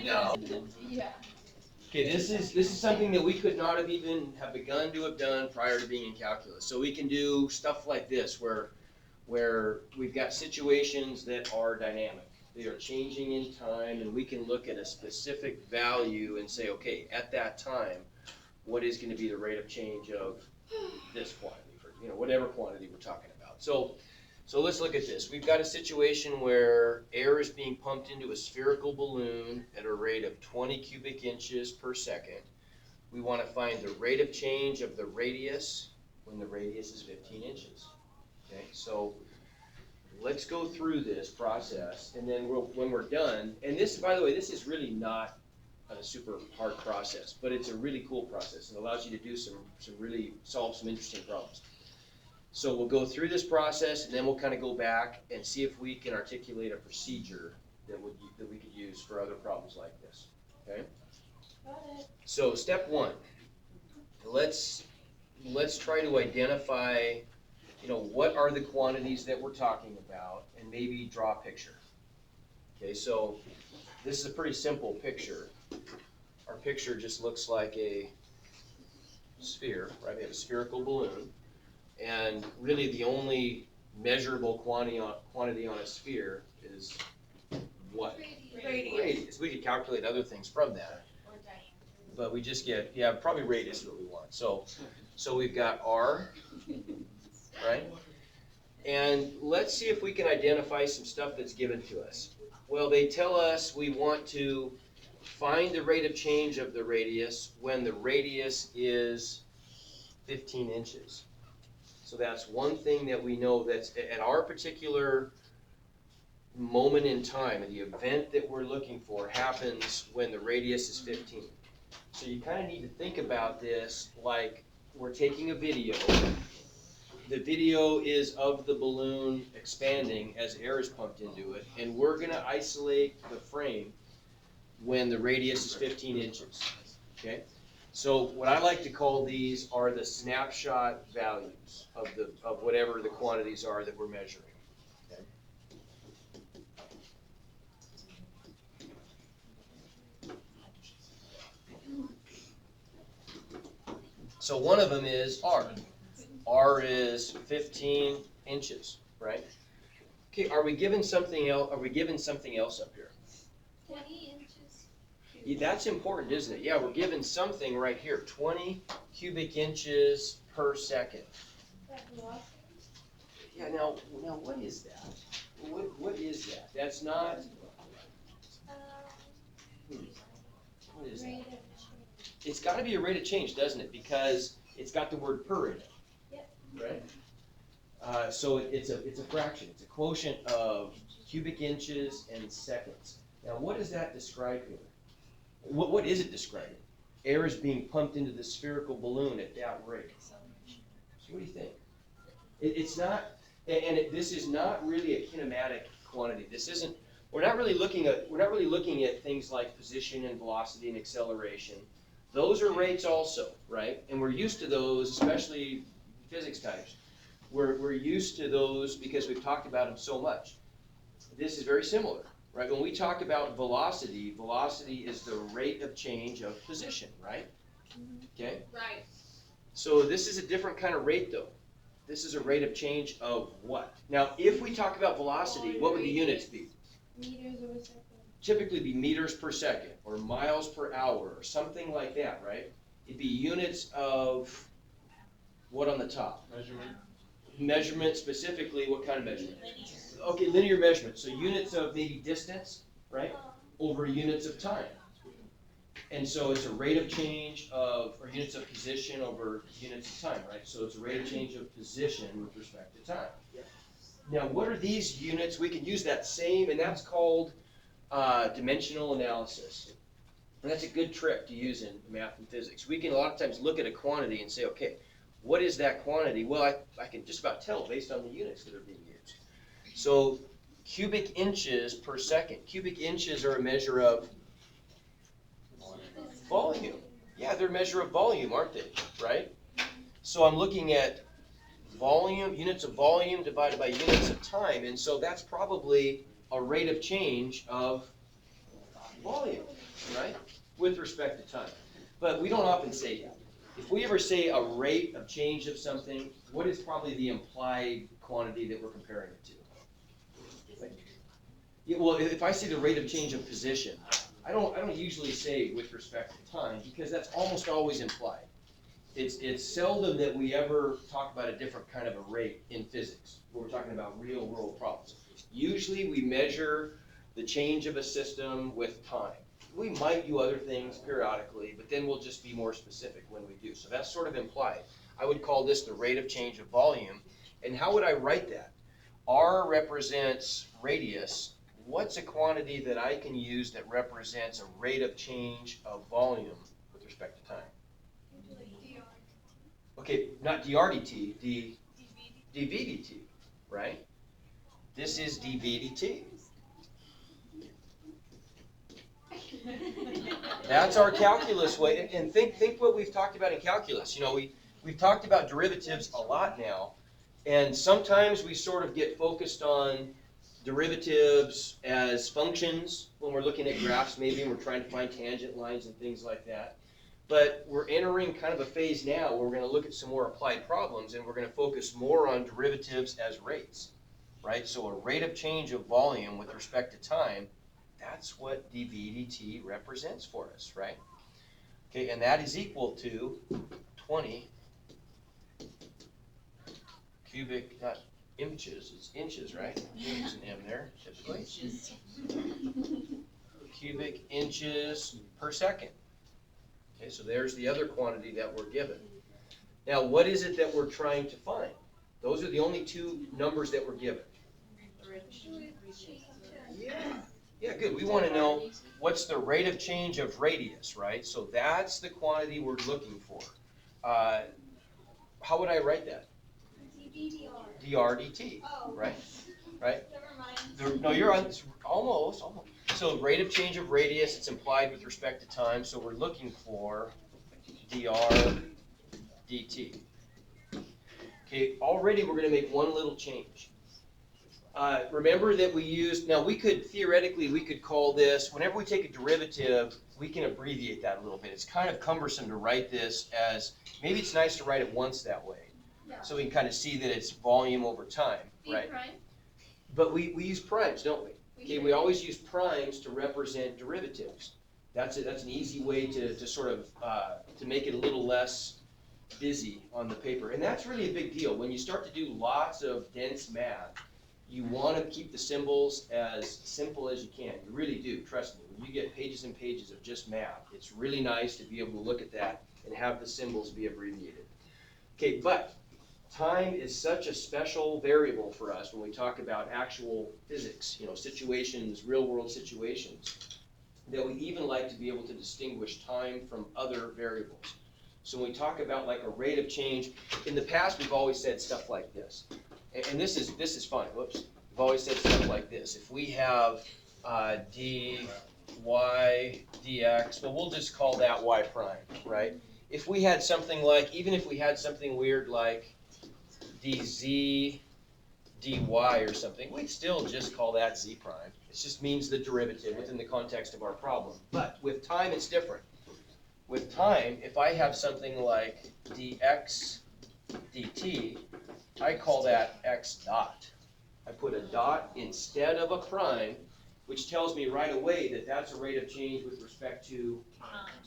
No. Yeah. Okay, this is something that we could not have even have begun to have done prior to being in calculus. So we can do stuff like this where we've got situations that are dynamic. They are changing in time, and we can look at a specific value and say, okay, at that time, what is going to be the rate of change of this quantity, for whatever quantity we're talking about. So let's look at this. We've got a situation where air is being pumped into a spherical balloon at a rate of 20 cubic inches per second. We want to find the rate of change of the radius when the radius is 15 inches. Okay, so let's go through this process, and then when we're done, and this, by the way, this is really not a super hard process, but it's a really cool process. It allows you to do solve some interesting problems. So we'll go through this process, and then we'll kind of go back and see if we can articulate a procedure that we could use for other problems like this. Okay? Got it. So step one, let's try to identify, what are the quantities that we're talking about, and maybe draw a picture. Okay, so this is a pretty simple picture. Our picture just looks like a sphere, right? We have a spherical balloon. And really the only measurable quantity on a sphere is what? Radius. We could calculate other things from that. Or diameter. But we just get, probably radius is what we want. So we've got R, right? And let's see if we can identify some stuff that's given to us. Well, they tell us we want to find the rate of change of the radius when the radius is 15 inches. So that's one thing that we know that's at our particular moment in time, and the event that we're looking for happens when the radius is 15. So you kind of need to think about this like we're taking a video. The video is of the balloon expanding as air is pumped into it, and we're going to isolate the frame when the radius is 15 inches. Okay? So what I like to call these are the snapshot values of whatever the quantities are that we're measuring. Okay? So one of them is R. R is 15 inches, right? Okay, are we given something else? Are we given something else up here? 20 inches. That's important, isn't it? Yeah, we're given something right here, 20 cubic inches per second. That velocity? Yeah, now what is that? What is that? That's not, what is that? Rate of change. It's got to be a rate of change, doesn't it? Because it's got the word per in it. Yep. Right? So it's a fraction. It's a quotient of cubic inches and seconds. Now, what does that describe here? What is it describing? Air is being pumped into the spherical balloon at that rate. So what do you think? It's not, and this is not really a kinematic quantity. This isn't. We're not really looking at things like position and velocity and acceleration. Those are rates also, right? And we're used to those, especially physics types. We're used to those because we've talked about them so much. This is very similar. Right, when we talk about velocity, velocity is the rate of change of position, right? Okay? Right. So this is a different kind of rate though. This is a rate of change of what? Now, if we talk about velocity, what would the units be? Meters over second. Typically be meters per second or miles per hour or something like that, right? It'd be units of what on the top? Measurement. Measurement, specifically what kind of measurement? Okay, linear measurement. So units of maybe distance, right, over units of time. And so it's a rate of change of, or units of position over units of time, right? So it's a rate of change of position with respect to time. Now, what are these units? We can use that same, and that's called dimensional analysis. And that's a good trick to use in math and physics. We can a lot of times look at a quantity and say, okay, what is that quantity? Well, I can just about tell based on the units that are being used. So cubic inches per second. Cubic inches are a measure of volume. Yeah, they're a measure of volume, aren't they? Right? So I'm looking at volume, units of volume divided by units of time. And so that's probably a rate of change of volume. respect to time. But we don't often say that. If we ever say a rate of change of something, what is probably the implied quantity that we're comparing it to? Yeah, well, if I say the rate of change of position, I don't usually say with respect to time, because that's almost always implied. It's seldom that we ever talk about a different kind of a rate in physics, when we're talking about real world problems. Usually we measure the change of a system with time. We might do other things periodically, but then we'll just be more specific when we do. So that's sort of implied. I would call this the rate of change of volume. And how would I write that? R represents radius. What's a quantity that I can use that represents a rate of change of volume with respect to time? Okay, not dRdt, dVdt, right? This is dVdt. That's our calculus way, and think what we've talked about in calculus. You know, we've talked about derivatives a lot now, and sometimes we sort of get focused on derivatives as functions when we're looking at graphs maybe, and we're trying to find tangent lines and things like that. But we're entering kind of a phase now where we're going to look at some more applied problems, and we're going to focus more on derivatives as rates, right? So a rate of change of volume with respect to time, that's what dV/dt represents for us, right? Okay, and that is equal to 20 cubic, not inches, it's inches, right? There's an M there, typically. Cubic inches per second. Okay, so there's the other quantity that we're given. Now, what is it that we're trying to find? Those are the only two numbers that we're given. Yeah, good. We want to know what's the rate of change of radius, right? So that's the quantity we're looking for. How would I write that? dRdt, right? Right? Never mind. No, you're on, almost. So rate of change of radius, it's implied with respect to time, so we're looking for dr dt. Okay, already we're going to make one little change. Remember that we used, now we could call this, whenever we take a derivative, we can abbreviate that a little bit. It's kind of cumbersome to write this as, maybe it's nice to write it once that way. Yeah. So we can kind of see that it's volume over time, right? Prime? But we use primes, don't we? Okay, we always use primes to represent derivatives. That's an easy way to sort of, to make it a little less busy on the paper. And that's really a big deal. When you start to do lots of dense math, you want to keep the symbols as simple as you can. You really do, trust me. When you get pages and pages of just math, it's really nice to be able to look at that and have the symbols be abbreviated. Okay, but time is such a special variable for us when we talk about actual physics, you know, situations, real world situations, that we even like to be able to distinguish time from other variables. So when we talk about like a rate of change, in the past we've always said stuff like this. And this is fun, whoops. We've always said stuff like this. If we have dy dx, well, we'll just call that y prime, right? If we had something like, even if we had something weird like dz dy or something, we'd still just call that z prime. It just means the derivative within the context of our problem. But with time, it's different. With time, if I have something like dx dt, I call that x dot. I put a dot instead of a prime, which tells me right away that that's a rate of change with respect to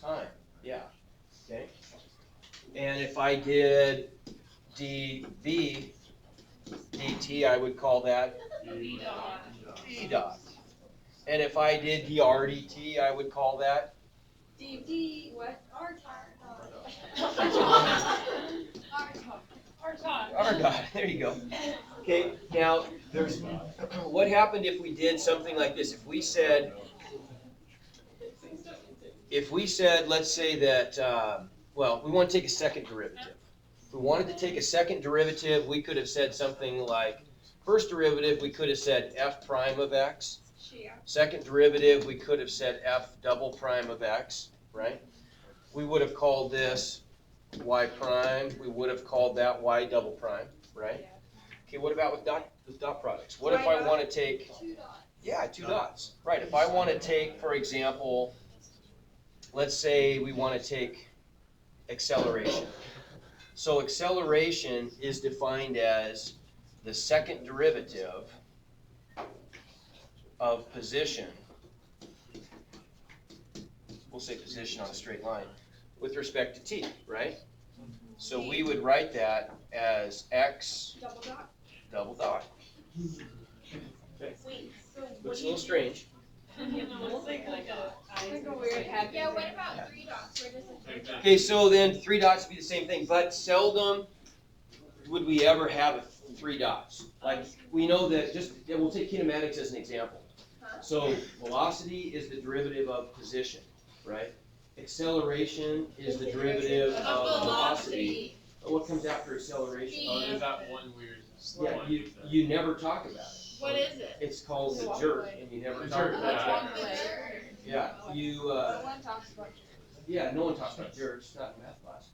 time. Yeah, okay? And if I did dv dt, I would call that v dot. And if I did dr dt, I would call that D, what? R dot. There you go. Okay, now there's what happened if we did something like this? If we said, let's say that, well, we want to take a second derivative. If we wanted to take a second derivative, we could have said something like, first derivative, we could have said f prime of x. Second derivative, we could have said f double prime of x, right? We would have called this y prime. We would have called that y double prime, right? Okay, what about with dot products? What if I want to take, 2 dots. yeah, 2 dots, right? If I want to take, for example, let's say we want to take acceleration. So acceleration is defined as the second derivative of position, we'll say position on a straight line, with respect to t, right? So we would write that as x Double dot. double dot. Wait, so Looks a little strange. like a weird happy. Yeah, what about 3 dots? Where does it Okay, so then 3 dots would be the same thing, but seldom would we ever have 3 dots. Like, we know that we'll take kinematics as an example. So velocity is the derivative of position, right? Acceleration is the derivative of velocity. What comes after acceleration? Oh, There's that one weird. Yeah, you never talk about it. What is it? It's called the jerk, and you never The talk jerk, about it. yeah. Yeah, you, No one talks about yeah, no one talks about jerks, not in math class,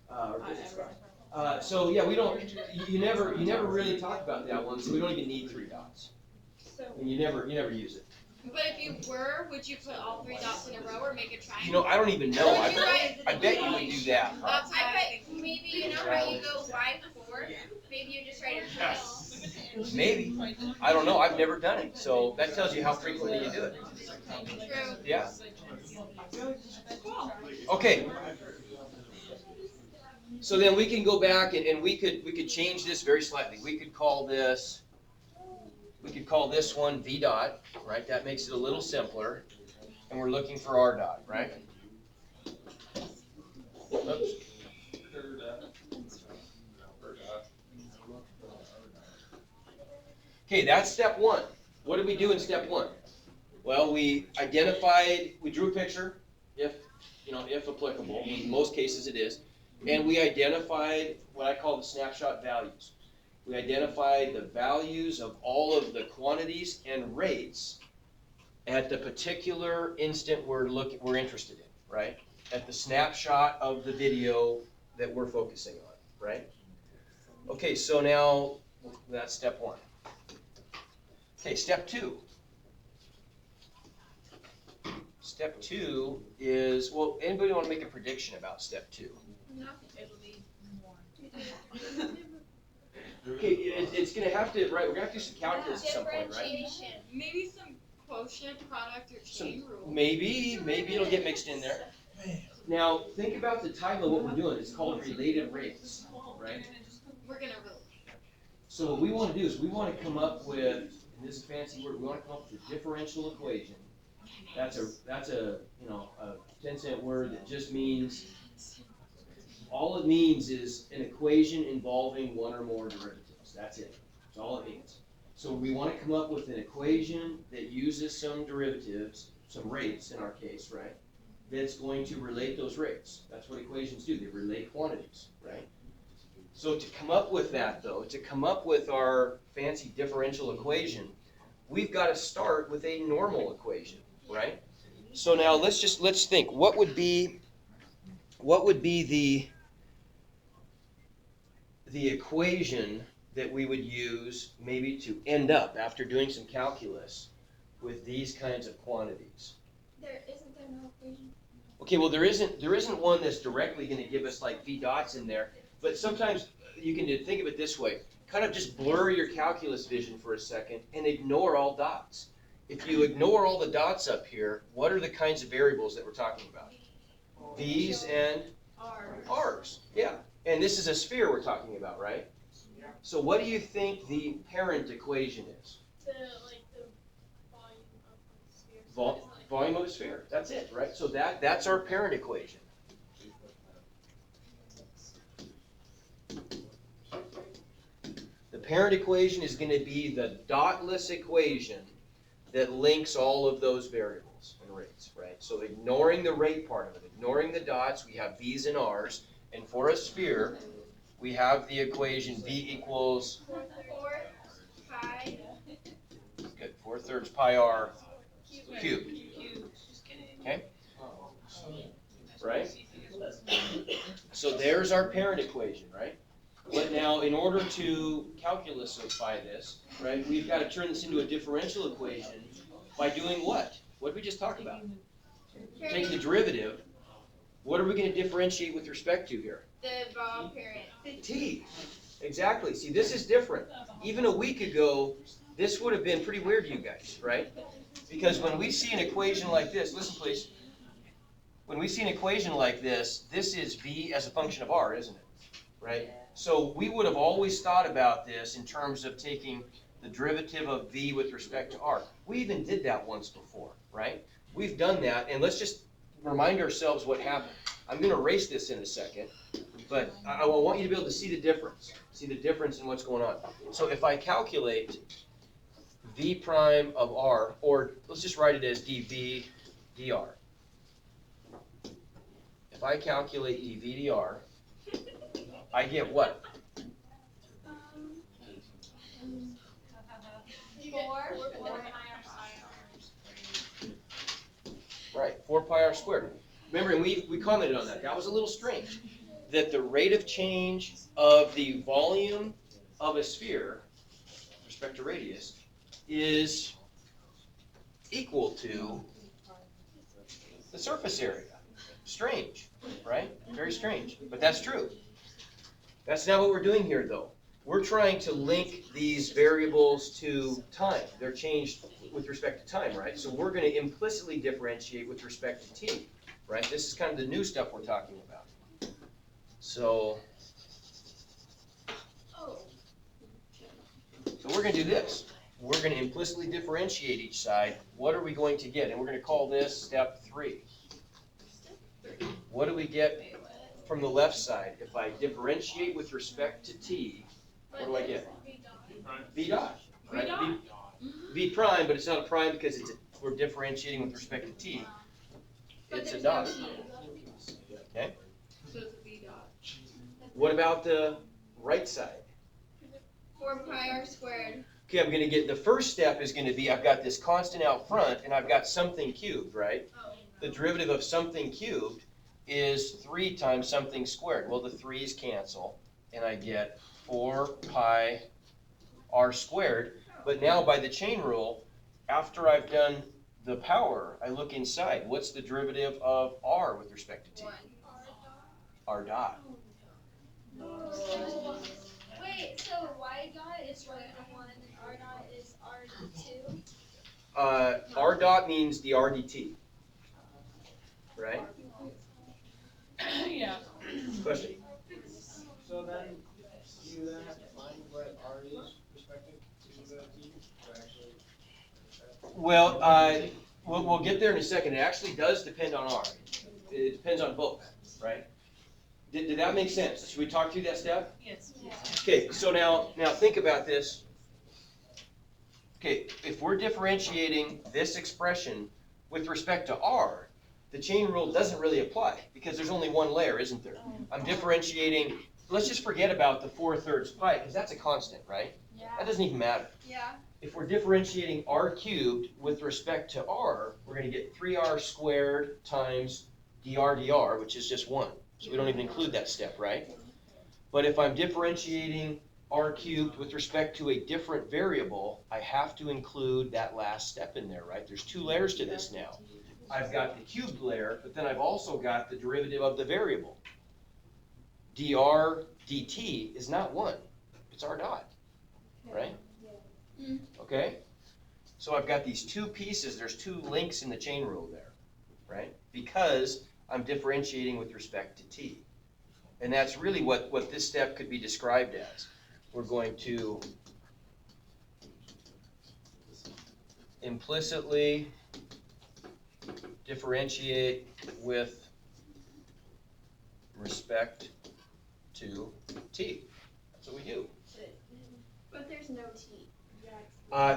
or physics class. So yeah, we don't, you never really talk about that one, so we don't even need 3 dots. So And you never use it. But if you were, would you put all 3 dots in a row or make a triangle? You know, I don't even know. Would you write- I bet you would do that. That's I bet maybe you know how you go 5, 4. Maybe you just write a triangle. Maybe. I don't know. I've never done it. So that tells you how frequently you do it. True. Yeah. Okay. So then we can go back and we could change this very slightly. We could call this one V dot, right? That makes it a little simpler. And we're looking for R dot, right? Oops. Okay, that's step 1. What did we do in step 1? Well, we drew a picture, if applicable. In most cases it is. And we identified what I call the snapshot values. We identified the values of all of the quantities and rates at the particular instant we're interested in, right? At the snapshot of the video that we're focusing on, right? Okay, so now that's step 1. Okay, step 2. Step 2 is, well, anybody want to make a prediction about step 2? No, it'll be more. Okay, it's gonna have to, right, we're gonna have to do some calculus at some point, right? Differentiation. Maybe some quotient, product, or chain rule. Maybe it'll get mixed in there. Now, think about the title of what we're doing. It's called related rates, right? We're gonna really. So what we want to do is we want to come up with, in this fancy word, we want to come up with a differential equation. That's a 10-cent word that just means, all it means is an equation involving one or more derivatives. That's it. That's all it means. So we want to come up with an equation that uses some derivatives, some rates in our case, right? That's going to relate those rates. That's what equations do. They relate quantities, right? So to come up with that, though, to come up with our fancy differential equation, we've got to start with a normal equation, right? So now let's think. What would be the equation that we would use maybe to end up after doing some calculus with these kinds of quantities? There no equation. Okay, well there isn't one that's directly going to give us like V dots in there, but sometimes you can think of it this way. Kind of just blur your calculus vision for a second and ignore all dots. If you ignore all the dots up here, what are the kinds of variables that we're talking about? V's and R's. Yeah. And this is a sphere we're talking about, right? So what do you think the parent equation is? The volume of the sphere. Volume of a sphere. That's it, right? So that's our parent equation. The parent equation is going to be the dotless equation that links all of those variables and rates, right? So ignoring the rate part of it, ignoring the dots, we have V's and R's. And for a sphere, we have the equation V equals 4 pi. good, 4/3 pi r cubed. Okay? Right? So there's our parent equation, right? But now, in order to calculusify this, right, we've got to turn this into a differential equation by doing what? What did we just talk about? Taking the derivative What are we gonna differentiate with respect to here? The ball parent. T. Exactly. See, this is different. Even a week ago, this would have been pretty weird to you guys, right? Because when we see an equation like this, listen please. When we see an equation like this is v as a function of r, isn't it? Right? So we would have always thought about this in terms of taking the derivative of v with respect to r. We even did that once before, right? We've done that, and let's just remind ourselves what happened. I'm going to erase this in a second, but I want you to be able to see the difference in what's going on. So if I calculate v prime of r, or let's just write it as dv dr. If I calculate dv dr, I get what? 4. Right, 4 pi r squared. Remember, and we commented on that. That was a little strange. That the rate of change of the volume of a sphere, with respect to radius, is equal to the surface area. Strange, right? Very strange. But that's true. That's not what we're doing here, though. We're trying to link these variables to time. They're changed with respect to time, right? So we're going to implicitly differentiate with respect to t, right? This is kind of the new stuff we're talking about. So we're going to do this. We're going to implicitly differentiate each side. What are we going to get? And we're going to call this step 3. What do we get from the left side? If I differentiate with respect to t, what do I get? V dot. Right? V prime, but it's not a prime because we're differentiating with respect to t. It's a dot. Okay? So it's a V dot. What about the right side? 4 pi r squared. Okay, I'm going to get, the first step is going to be, I've got this constant out front, and I've got something cubed, right? The derivative of something cubed is 3 times something squared. Well, the 3's cancel, and I get 4 pi r squared. But now by the chain rule, after I've done the power, I look inside. What's the derivative of r with respect to t? 1. R dot. Wait, so y dot is y to 1 and r dot is r to 2? R dot means the r dt. Right? Yeah. Question? So then, you then have to find what r is respective to the t to actually. Well, we'll get there in a second. It actually does depend on r. It depends on both, right? Did that make sense? Should we talk through that step? Yes. Okay, so now think about this. Okay, if we're differentiating this expression with respect to r, the chain rule doesn't really apply because there's only one layer, isn't there? I'm differentiating, let's just forget about the 4/3 pi because that's a constant, right? That doesn't even matter. Yeah. If we're differentiating r cubed with respect to r, we're going to get 3r squared times dr, which is just 1. So we don't even include that step, right? But if I'm differentiating r cubed with respect to a different variable, I have to include that last step in there, right? There's 2 layers to this now. I've got the cubed layer, but then I've also got the derivative of the variable. Dr dt is not 1, it's r dot, right? Okay? So I've got these 2 pieces, there's 2 links in the chain rule there, right? Because I'm differentiating with respect to t. And that's really what this step could be described as. We're going to implicitly differentiate with respect to t. That's what we do. But there's no t.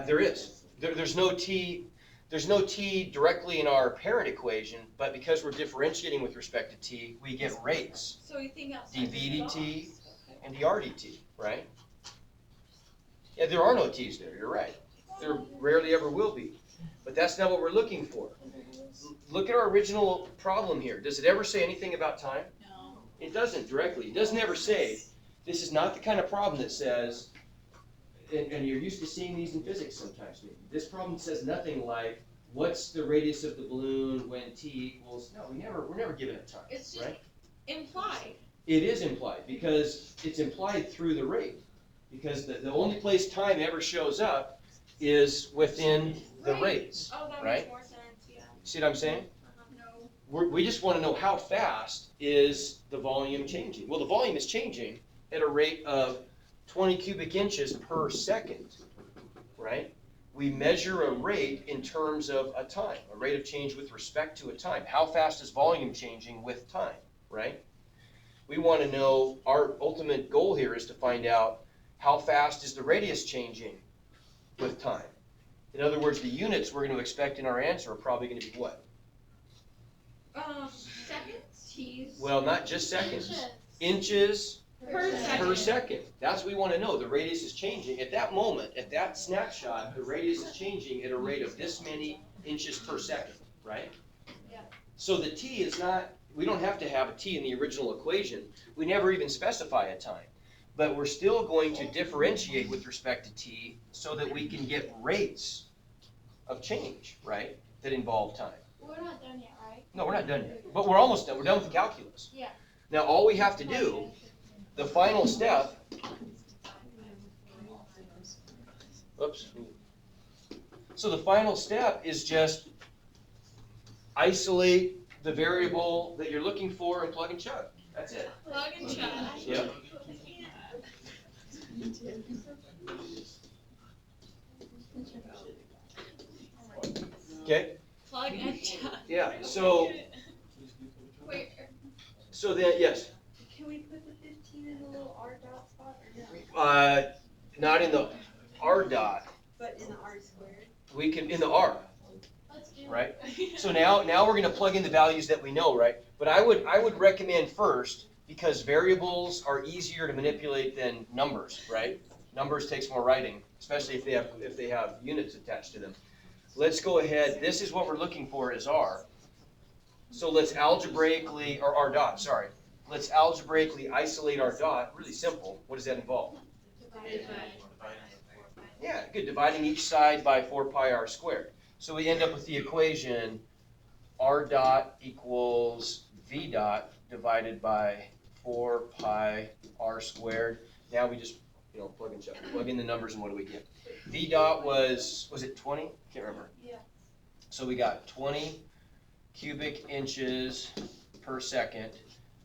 There is. There's no t. There's no t directly in our parent equation, but because we're differentiating with respect to t, we get rates. So you think outside dv dt and dr dt, right? Yeah, there are no t's there, you're right. There rarely ever will be. But that's not what we're looking for. Look at our original problem here. Does it ever say anything about time? No. It doesn't directly. It doesn't ever say, this is not the kind of problem that says, and you're used to seeing these in physics sometimes maybe. This problem says nothing like, what's the radius of the balloon when t equals, no, we're never given a time, It's just right? implied. It is implied, because it's implied through the rate. Because the only place time ever shows up is within the Right. rates. Oh, that Right? makes more sense, yeah. See what I'm saying? No. We just wanna know how fast is the volume changing. Well, the volume is changing at a rate of 20 cubic inches per second, right? We measure a rate in terms of a time, a rate of change with respect to a time. How fast is volume changing with time, right? We wanna know, our ultimate goal here is to find out how fast is the radius changing with time. In other words, the units we're gonna expect in our answer are probably gonna be what? Seconds? T's. Well, not just seconds. Inches. Inches Per per second. second. That's what we wanna know. The radius is changing. At that moment, at that snapshot, the radius is changing at a rate of this many inches per second, right? Yeah. So the t is not, we don't have to have a t in the original equation. We never even specify a time. But we're still going to differentiate with respect to t so that we can get rates of change, right, that involve time. We're not done yet, right? No, we're not done yet, but we're almost done. We're done with the calculus. Yeah. Now, all we have to do, the final step, oops. So the final step is just isolate the variable that you're looking for and plug and chug. That's it. Plug and chug. Yep. Okay, Plug and chug. yeah, so Wait, then, yes, can we put the 15 in the little R dot spot or no? not in the R dot, But in the R squared. we can, in the R, Let's do it. right? So now we're gonna plug in the values that we know, right? But I would recommend first, because variables are easier to manipulate than numbers, right? Numbers takes more writing, especially if they have units attached to them. Let's go ahead, this is what we're looking for is R. So let's algebraically, or R dot, sorry. Let's algebraically isolate our dot, really simple. What does that involve? Yeah, good, dividing each side by 4 pi r squared. So we end up with the equation R dot equals V dot divided by 4 pi r squared. Now we just, plug and chug, plug in the numbers and what do we get? V dot was it 20? Can't remember. Yeah. So we got 20 cubic inches per second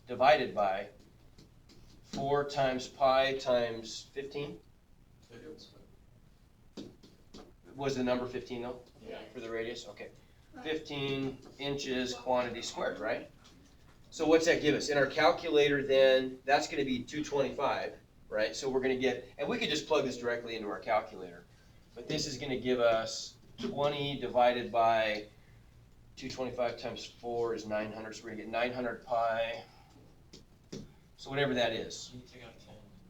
divided by 4 times pi times 15? Was the number 15 though? Yeah. For the radius? Okay. 15 inches quantity squared, right? So what's that give us? In our calculator then, that's gonna be 225, right? So we're gonna get, and we could just plug this directly into our calculator, but this is gonna give us 20 divided by 225 times 4 is 900, so we're gonna get 900 pi. So whatever that is.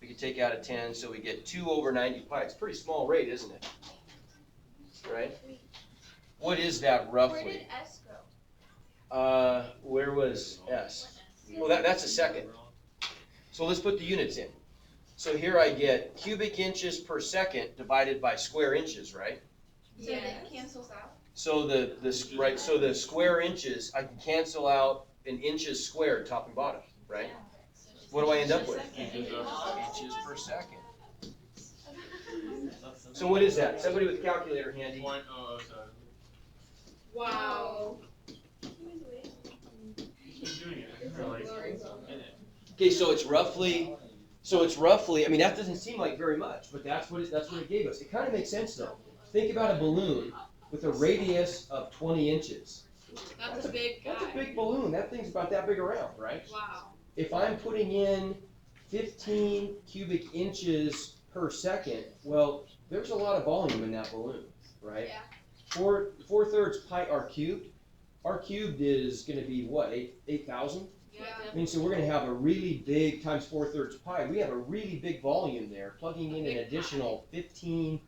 We could take out a 10, so we get 2 over 90 pi. It's a pretty small rate, isn't it? Right? What is that Where roughly? did S go? Where was S? Well, that's a second. So let's put the units in. So here I get cubic inches per second divided by square inches, right? So that cancels out. So so the square inches, I can cancel out an inches squared, top and bottom, right? What do I end up with? Inches per second. So what is that? Somebody with a calculator handy. Wow. Okay, so it's roughly, I mean, that doesn't seem like very much, but that's what it gave us. It kind of makes sense though. Think about a balloon with a radius of 20 inches. That's a big guy. That's a big balloon. That thing's about that big around, right? Wow. If I'm putting in 15 cubic inches per second, well, there's a lot of volume in that balloon, right? Yeah. 4/3 pi r cubed. R cubed is going to be what, 8,000? Yeah. I mean, so we're going to have a really big times 4/3 pi. We have a really big volume there. Plugging in an additional 15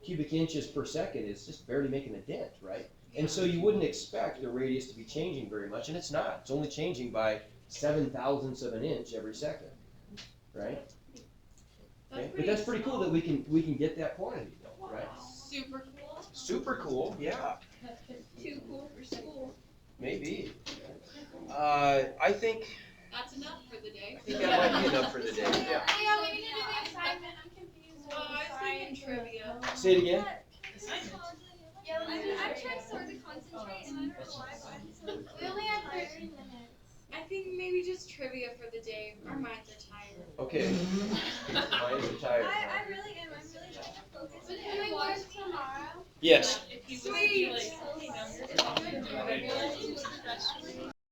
cubic inches per second is just barely making a dent, right? And so you wouldn't expect the radius to be changing very much, and it's not. It's only changing by 7/1000ths of an inch every second, right? Okay? But that's pretty cool that we can get that quantity though, right? Super cool. Super cool, yeah, Too cool for school. maybe. I think That's enough for the day. that might be enough for the day. Yeah, we need to do the assignment. I'm confused. Oh, I was thinking trivia. Say it again. Yeah, I'm trying so hard to concentrate, and I don't know why, but I'm so. We only have 13 minutes. I think maybe just trivia for the day. Our minds are tired. Okay. Minds are tired. I really am. I'm really trying to focus. But do we work tomorrow? Yes.